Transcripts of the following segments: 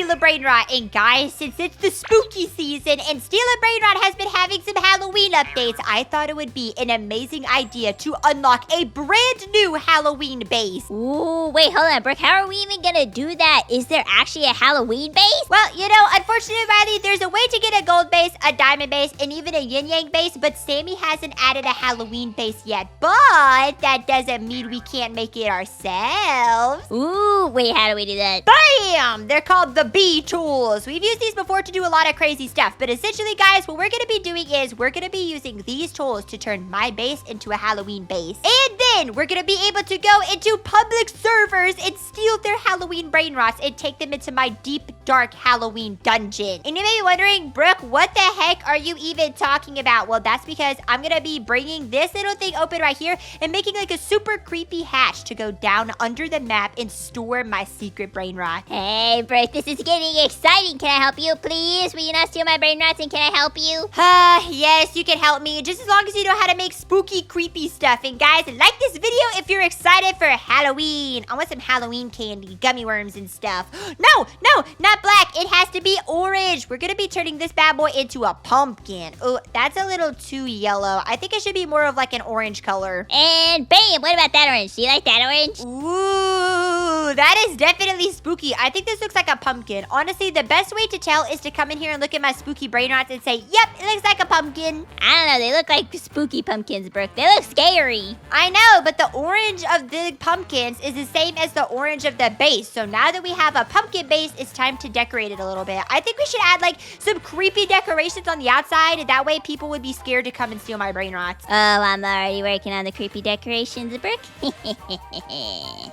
Steal a Brainrot. And guys, since it's the spooky season and Steal a Brainrot has been having some Halloween updates, I thought it would be an amazing idea to unlock a brand new Halloween base. Ooh, wait, hold on, Brook. How are we even gonna do that? Is there actually a Halloween base? Well, you know, unfortunately, Riley, there's a way to get a gold base, a diamond base, and even a yin-yang base, but Sammy hasn't added a Halloween base yet. But that doesn't mean we can't make it ourselves. Ooh, wait, how do we do that? Bam! They're called the bee tools. We've used these before to do a lot of crazy stuff, but essentially, guys, what we're going to be doing is we're going to be using these tools to turn my base into a Halloween base. And then we're going to be able to go into public servers and steal their Halloween brain rots and take them into my deep, dark Halloween dungeon. And you may be wondering, Brooke, what the heck are you even talking about? Well, that's because I'm going to be bringing this little thing open right here and making like a super creepy hatch to go down under the map and store my secret brain rot. Hey, Brook, this is getting exciting. Can I help you, please? Will you not steal my brain rots, and can I help you? Yes, you can help me, just as long as you know how to make spooky, creepy stuff. And guys, like this video if you're excited for Halloween. I want some Halloween candy, gummy worms and stuff. No, not black. It has to be orange. We're going to be turning this bad boy into a pumpkin. Oh, that's a little too yellow. I think it should be more of like an orange color. And bam, what about that orange? Do you like that orange? Ooh, that is definitely spooky. I think this looks like a pumpkin. Honestly, the best way to tell is to come in here and look at my spooky brain rots and say, yep, it looks like a pumpkin. I don't know. They look like spooky pumpkins, Brook. They look scary. I know, but the orange of the pumpkins is the same as the orange of the base. So now that we have a pumpkin base, it's time to decorate it a little bit. I think we should add like some creepy decorations on the outside. That way people would be scared to come and steal my brain rots. Oh, I'm already working on the creepy decorations, Brook.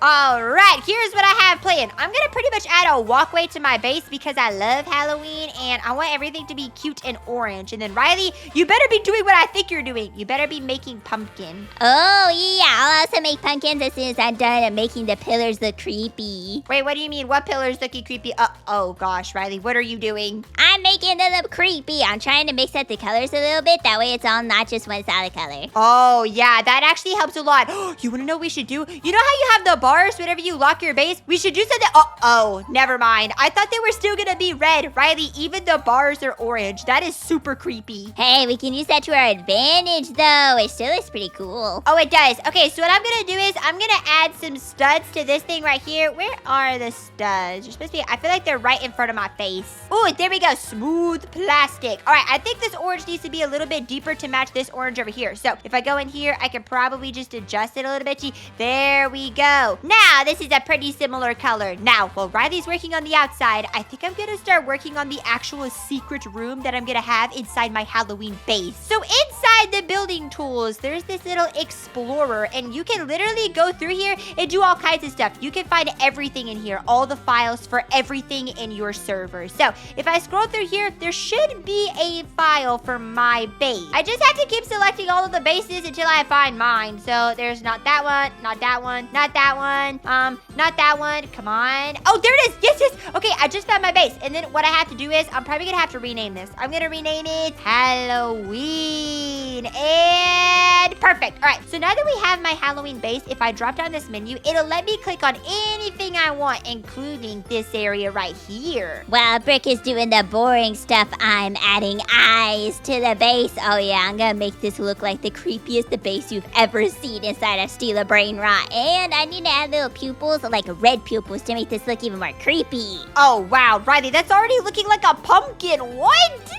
All right, here's what I have planned. I'm going to pretty much add a walkway to my base because I love Halloween and I want everything to be cute and orange. And then Riley, you better be doing what I think you're doing. You better be making pumpkin. Oh, yeah. I'll also make pumpkins as soon as I'm done at making the pillars look creepy. Wait, what do you mean? What pillar's looking creepy? Oh gosh, Riley, what are you doing? I'm making them look creepy. I'm trying to mix up the colors a little bit. That way it's all not just one solid color. Oh, yeah, that actually helps a lot. You want to know what we should do? You know how you have the bars whenever you lock your base? We should do something. Oh, never mind. I thought they were still going to be red. Riley, even the bars are orange. That is super creepy. Hey, we can use that to our advantage, though. It still looks pretty cool. Oh, it does. Okay, so what I'm going to do is I'm going to add some studs to this thing right here. Where are the studs? You're supposed to be, I feel like they're right in front of my face. Oh, there we go. Smooth plastic. All right, I think this orange needs to be a little bit deeper to match this orange over here. So if I go in here, I can probably just adjust it a little bit. There we go. Now, this is a pretty similar color. Now, while Riley's working on the outside, I think I'm going to start working on the actual secret room that I'm going to have inside my Halloween base. So inside the building tools, there's this little explorer, and you can literally go through here and do all kinds of stuff. You can find everything in here, all the files for everything in your server. So if I scroll through here, there should be a file for my base. I just have to keep selecting all of the bases until I find mine. So there's not that one, not that one, not that one, not that one. Come on. Oh, there it is. Yes. Okay, I just found my base. And then what I have to do is I'm probably going to have to rename this. I'm going to rename it Halloween. And perfect. All right, so now that we have my Halloween base, if I drop down this menu, it'll let me click on anything I want, including this area right here. While Brook is doing the boring stuff, I'm adding eyes to the base. Oh yeah, I'm gonna make this look like the creepiest base you've ever seen inside of Steal a Brain Rot. And I need to add little pupils, like red pupils, to make this look even more creepy. Oh wow, Riley, that's already looking like a pumpkin. What?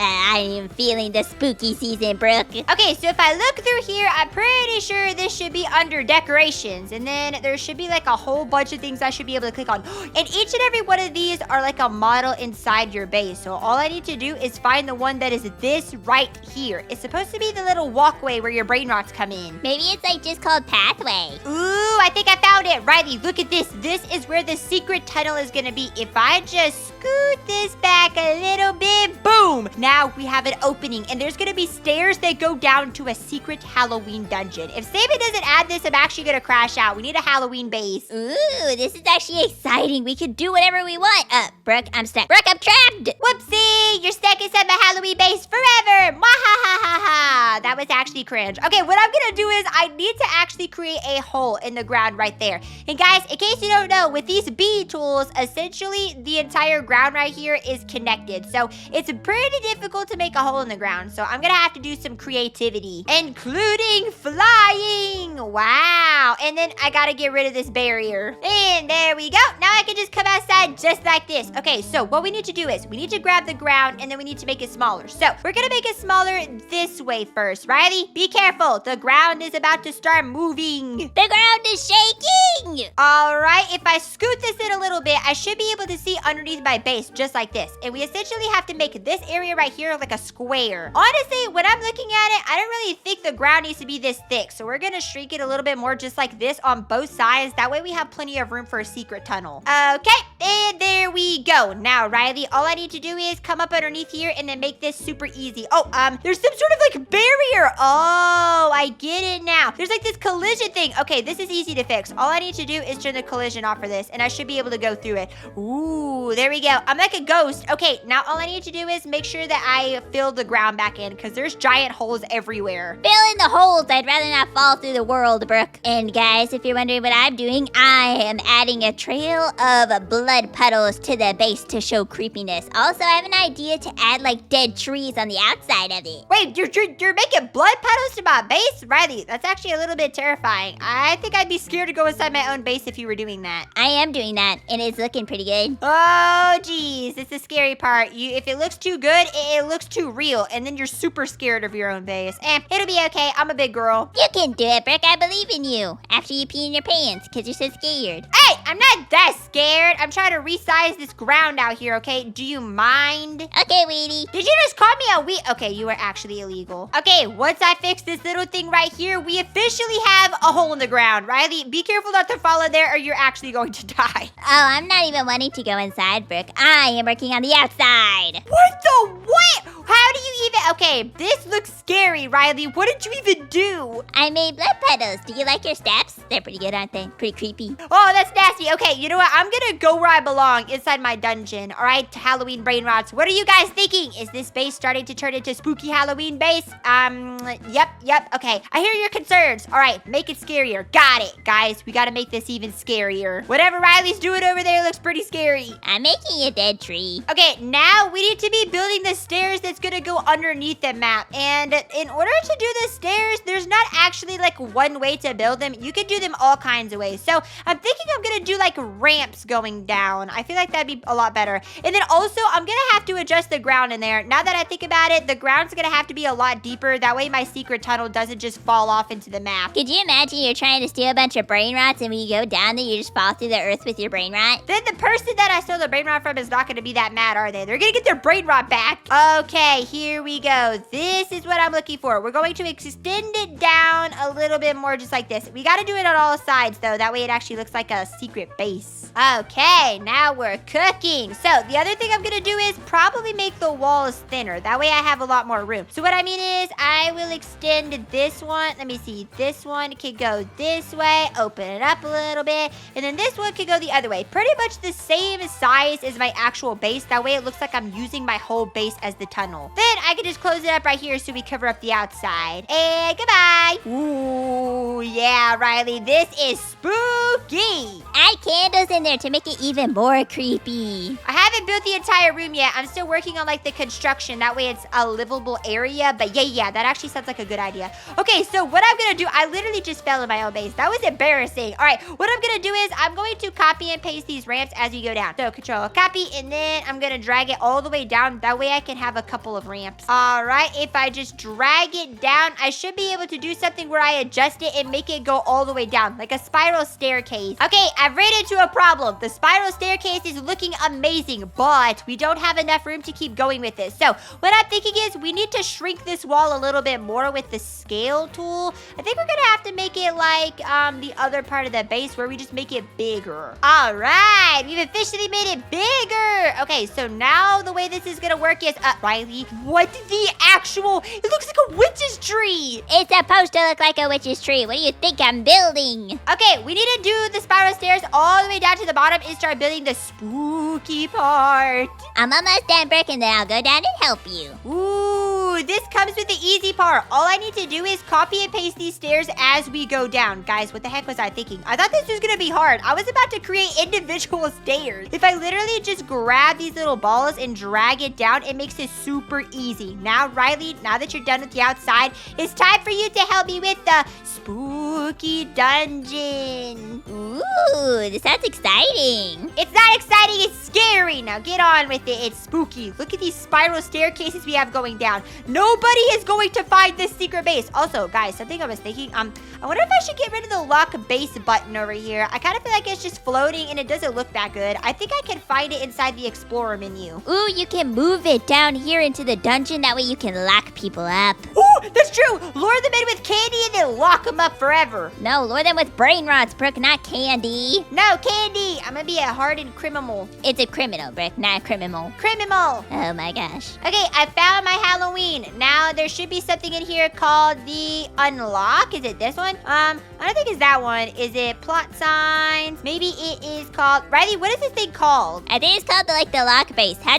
I am feeling the spooky season, Brook. Okay, so if I look through here, I'm pretty sure this should be under decorations. And then there should be like a whole bunch of things I should be able to click on. And each and every one of these are like a model inside your base. So all I need to do is find the one that is this right here. It's supposed to be the little walkway where your brain rots come in. Maybe it's like just called pathway. Ooh, I think I found it. Riley, look at this. This is where the secret tunnel is going to be. If I just scoot this back a little bit, boom. Now we have an opening and there's going to be stairs that go down to a secret Halloween dungeon. If Saban doesn't add this, I'm actually gonna crash out. We need a Halloween base. Ooh, this is actually exciting. We can do whatever we want. Brooke, I'm stuck. Brooke, I'm trapped. Whoopsie, you're stuck inside my Halloween base forever. Mwahahaha. That was actually cringe. Okay, what I'm gonna do is I need to actually create a hole in the ground right there. And guys, in case you don't know, with these bee tools, essentially the entire ground right here is connected. So it's pretty difficult to make a hole in the ground. So I'm gonna have to do some creativity, including flying. Wow. And then I gotta get rid of this barrier. And there we go. Now I can just come outside just like this. Okay, so what we need to do is we need to grab the ground and then we need to make it smaller. So we're gonna make it smaller this way first. Riley, be careful. The ground is about to start moving. The ground is shaking. All right, if I scoot this in a little bit, I should be able to see underneath my base just like this. And we essentially have to make this area right here like a square. Honestly, when I'm looking at it, I don't really think the ground needs to be this thick. So we're gonna shrink it a little bit more just like this on both sides. That way we have plenty of room for a secret tunnel. Okay, and there we go. Now, Riley, all I need to do is come up underneath here and then make this super easy. Oh, there's some sort of like barrier. Oh, I get it now. There's like this collision thing. Okay, this is easy to fix. All I need to do is turn the collision off for this and I should be able to go through it. Ooh, there we go. I'm like a ghost. Okay, now all I need to do is make sure that I fill the ground back in because there's giant holes everywhere. Fill in the holes. I'd rather not fall through the world, Brooke. And guys, if you're wondering what I'm doing, I am adding a trail of blood puddles to the base to show creepiness. Also, I have an idea to add like dead trees on the outside of it. Wait, you're making blood puddles to my base? Riley, that's actually a little bit terrifying. I think I'd be scared to go inside my own base if you were doing that. I am doing that, and it's looking pretty good. Oh, geez. It's the scary part. If it looks too good, it looks too real, and then you're super scared of your own base. It'll be okay. I'm a big girl. You can do it, Brooke. I believe in you. After you pee in your pants, because you're so scared. Hey, I'm not that scared. I'm trying to resize this ground out here, okay? Do you mind? Okay, Weedy. Did you just call me a wee? Okay, you are actually illegal. Okay, once I fix this little thing right here, we officially have a hole in the ground. Riley, be careful not to fall in there or you're actually going to die. Oh, I'm not even wanting to go inside, Brooke. I am working on the outside. What the what? How do you even? Okay, this looks scary, Riley. What did you even do? I made blood puddles. Do you like your steps? They're pretty good, aren't they? Pretty creepy. Oh, that's nasty. Okay, you know what? I'm gonna go where I belong, inside my dungeon. All right, Halloween Brainrots. What are you guys thinking? Is this base starting to turn into spooky Halloween base? Yep. Okay, I hear your concerns. All right, make it scarier. Got it. Guys, we gotta make this even scarier. Whatever Riley's doing over there looks pretty scary. I'm making a dead tree. Okay, now we need to be building the stairs that's gonna go underneath the map. And in order to do the stairs, there's not actually like one way to build them. You can do them all kinds of ways. So I'm thinking I'm gonna do like ramps going down. I feel like that'd be a lot better. And then also I'm gonna have to adjust the ground in there. Now that I think about it, the ground's gonna have to be a lot deeper. That way my secret tunnel doesn't just fall off into the map. Could you imagine you're trying to steal a bunch of brain rots and when you go down there, you just fall through the earth with your brain rot? Then the person that I stole the brain rot from is not gonna be that mad, are they? They're gonna get their brain rot back. Okay, here we go. This is what I'm looking for. We're going to extend it down a little bit more just like this. We gotta do it on all sides though. That way it actually looks like a secret base. Okay, now we're cooking. So the other thing I'm gonna do is probably make the walls thinner. That way I have a lot more room. So what I mean is I will extend this one. Let me see. This one can go this way. Open it up a little bit. And then this one can go the other way. Pretty much the same size as my actual base. That way it looks like I'm using my whole base as the tunnel. Then I can just close it up right here so we cover up the outside. And goodbye. Ooh, yeah, Riley. This is spooky. Add candles in there to make it even more creepy. I haven't built the entire room yet. I'm still working on like the construction. That way it's a livable area. But yeah, that actually sounds like a good idea. Okay, so what I'm gonna do, I literally just fell in my own base. That was embarrassing. All right, what I'm gonna do is I'm going to copy and paste these ramps as we go down. So control copy, and then I'm gonna drag it all the way down. That way I can have a couple of ramps. All right, if I just drag it down, I should be able to do something where I adjust it and make it go all the way down, like a spiral staircase. Okay, I've ran into a problem. The spiral staircase is looking amazing, but we don't have enough room to keep going with this. So what I'm thinking is we need to shrink this wall a little bit more with the scale tool. I think we're gonna have to make it like the other part of the base where we just make it bigger. All right, we've we've officially made it bigger. Okay, so now the way this is gonna work is, Riley, what the actual, it looks like a witch's tree. It's supposed to look like a witch's tree. What do you think I'm building? Okay, we need to do the spiral stairs all the way down to the bottom and start building the spooky part. I'm almost done, Brook, and then I'll go down and help you. Ooh, this comes with the easy part. All I need to do is copy and paste these stairs as we go down. Guys, what the heck was I thinking? I thought this was gonna be hard. I was about to create individual stairs. If I literally just grab these little balls and drag it down, it makes it super easy. Now, Riley, now that you're done with the outside, it's time for you to help me with the spooky dungeon. Ooh, this sounds exciting. It's not exciting, it's scary. Now get on with it. It's spooky. Look at these spiral staircases we have going down. Nobody is going to find this secret base. Also, guys, something I was thinking, I wonder if I should get rid of the lock base button over here. I kind of feel like it's just floating and it doesn't look that good. I think I can find it inside the Explorer menu. Ooh, you can move it down here into the dungeon. That way you can lock people up. Ooh, that's true. Lure them in with candy and then lock them up forever. No, lure them with Brainrots, Brook, not candy. No, candy. I'm gonna be a hardened criminal. It's a criminal, Brook, not a criminal. Criminal. Oh my gosh. Okay, I found my Halloween. Now, there should be something in here called the unlock. Is it this one? I don't think it's that one. Is it plot signs? Maybe it is called... Riley, what is this thing called? I think it's called the lock base. How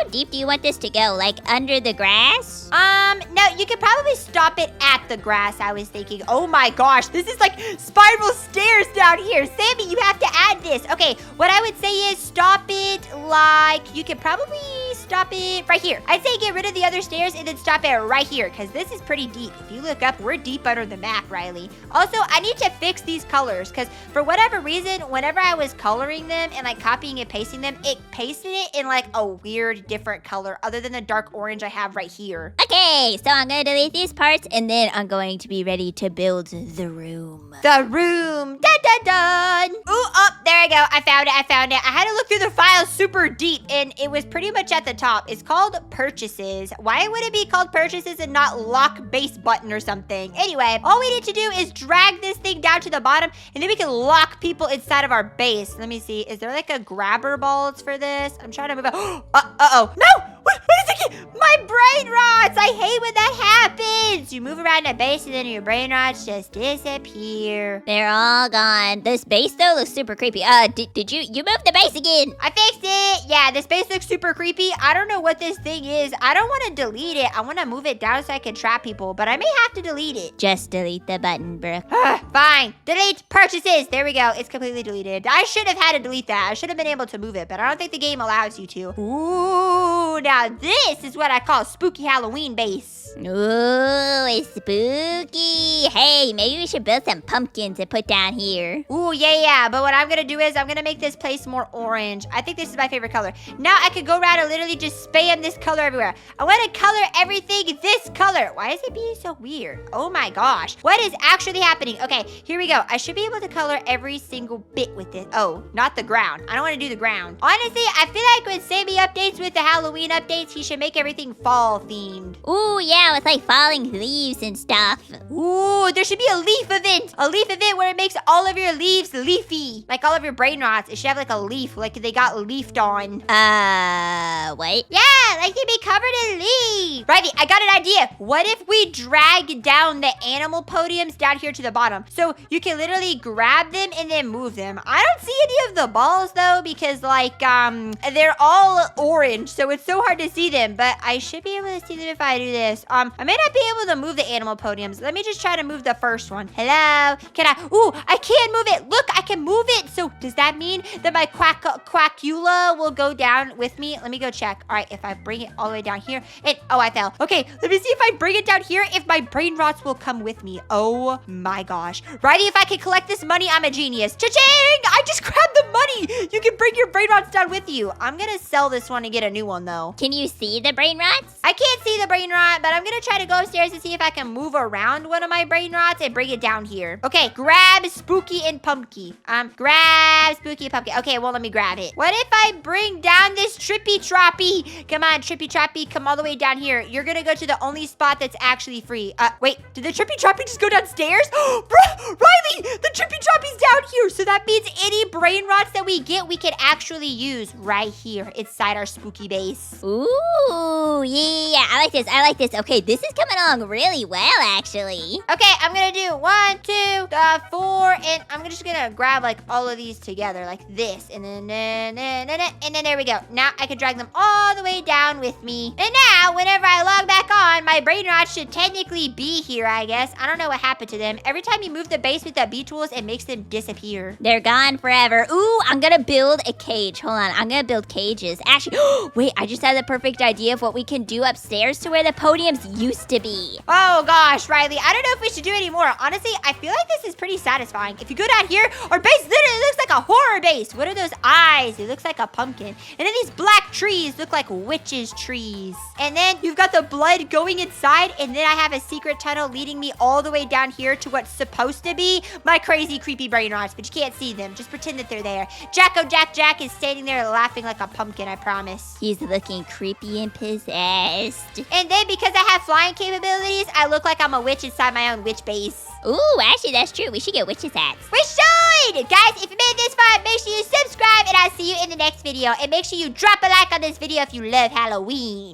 deep do you want this to go? Like under the grass? No, you could probably stop it at the grass, I was thinking. Oh my gosh, this is like spiral stairs down here. Sammy, you have to add this. Okay, what I would say is stop it like... You could probably stop it right here. I'd say get rid of the other stairs and then stop it right here because this is pretty deep. If you look up, we're deep under the map, Riley. Also, I need to fix these colors because for whatever reason, whenever I was coloring them and like copying and pasting them, it pasted it in like a weird different color other than the dark orange I have right here. Okay, so I'm going to delete these parts and then I'm going to be ready to build the room. The room. Dun, dun, dun. Ooh, oh, there I go. I found it. I had to look through the files super deep and it was pretty much at the top. It's called purchases. Why would it be called purchases and not lock base button or something? Anyway, all we need to do is drag this thing down to the bottom and then we can lock people inside of our base. Let me see. Is there like a grabber balls for this? I'm trying to move it. Uh-oh. No! What is it? My brain rots! I hate when that happens! You move around a base and then your brain rots just disappear. They're all gone. This base, though, looks super creepy. Did you moved the base again? I fixed it! Yeah, this base looks super creepy. I don't know what this thing is. I don't want to delete it. I want to move it down so I can trap people, but I may have to delete it. Just delete the button, Brook. Fine. Delete purchases. There we go. It's completely deleted. I should have had to delete that. I should have been able to move it, but I don't think the game allows you to. Ooh, now this is what I call spooky Halloween base. Ooh, it's spooky. Hey, maybe we should build some pumpkins and put down here. Ooh, yeah. But what I'm going to do is I'm going to make this place more orange. I think this is my favorite color. Now I could go around and literally just spam this color everywhere. I want to color everything this color. Why is it being so weird? Oh my gosh. What is actually happening? Okay, here we go. I should be able to color every single bit with this. Oh, not the ground. I don't want to do the ground. Honestly, I feel like when Sammy updates with the Halloween updates, he should make everything fall themed. Ooh, yeah, with like falling leaves and stuff. Ooh, there should be a leaf event. A leaf event where it makes all of your leaves leafy. Like all of your brain rots. It should have like a leaf, like they got leafed on. What? Yeah, like they'd be covered in leaves. Righty, I got an idea. What if we drag down the animal podiums down here to the bottom? So you can literally grab them and then move them. I don't see any of the balls though because like, they're all orange. So it's so hard to see them, but I should be able to see them if I do this. I may not be able to move the animal podiums. Let me just try to move the first one. Hello? Can I? Ooh, I can move it. Look, I can move it. So does that mean that my quackula will go down with me? Let me go check. All right, if I bring it all the way down here. Oh, I fell. Okay, let me see if I bring it down here, if my brain rots will come with me. Oh my gosh. Righty, if I can collect this money, I'm a genius. Cha-ching! I just grabbed the money. You can bring your brain rots down with you. I'm gonna sell this one and get a new one though. Can you see the brain Brainrots? I can't see the brain rot, but I'm gonna try to go upstairs and see if I can move around one of my brain rots and bring it down here. Okay, grab Spooky and Pumpkin. Grab Spooky and Pumpkin. Okay, well, let me grab it. What if I bring down this Trippy Troppy? Come on, Trippy Troppy, come all the way down here. You're gonna go to the only spot that's actually free. Wait, did the Trippy Troppy just go downstairs? Riley, the Trippy Troppy's down here. So that means any brain rots that we get, we can actually use right here inside our spooky base. Ooh, yeah, I like this. I like this. Okay, this is coming along really well, actually. Okay, I'm gonna do 1, 2, 4, and I'm just gonna grab like all of these together like this, and then there we go. Now I can drag them all the way down with me. And now, whenever I log back on, my brain rots should technically be here, I guess. I don't know what happened to them. Every time you move the base with the B tools, it makes them disappear. They're gone forever. Ooh, I'm gonna build a cage. Hold on, I'm gonna build cages. Actually, wait, I just had the perfect idea of what we can do upstairs to where the podiums used to be. Oh gosh, Riley, I don't know if we should do any more. Honestly, I feel like this is pretty satisfying. If you go down here, our base literally looks like a horror base. What are those eyes? It looks like a pumpkin. And then these black trees look like witches' trees. And then you've got the blood going inside, and then I have a secret tunnel leading me all the way down here to what's supposed to be my crazy, creepy brain rots, but you can't see them. Just pretend that they're there. Jack is standing there laughing like a pumpkin, I promise. He's looking creepy and possessed. And then because I have flying capabilities, I look like I'm a witch inside my own witch base. Ooh, actually, that's true. We should get witches' hats. We should! Guys, if you made it this far, make sure you subscribe, and I'll see you in the next video. And make sure you drop a like on this video if you love Halloween.